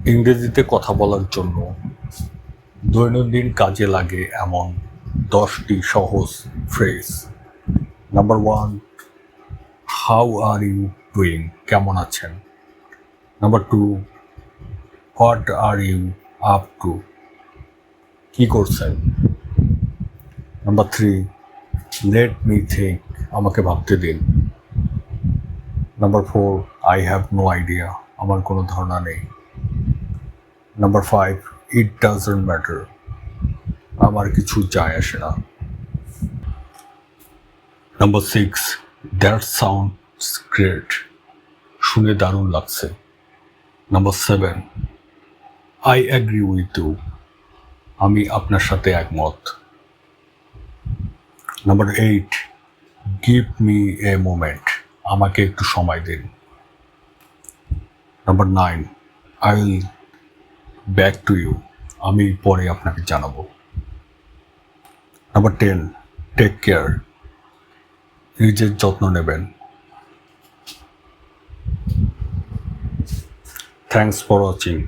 ইংরেজিতে কথা বলার জন্য দৈনন্দিন কাজে লাগে এমন 10টি সহজ phrase. Number 1, how are you doing? কেমন আছেন? Number 2, what are you up to? কি করছেন? Number 3, let me think. আমাকে ভাবতে দিন। Number 4, I have no idea. আমার কোনো ধারণা নেই। Number 5, it doesn't matter. আমার কিছু যায় আসে না। Number 6, that sounds great. শুনে দারুণ লাগছে। Number 7, I agree with you. আমি আপনার সাথে একমত। Number 8, give me a moment. আমাকে একটু সময় দিন। Number 9, I will back to you. আমি পরে আপনাকে জানাবো। Number 10, take care. নিজের যত্ন নেবেন। Thanks for watching.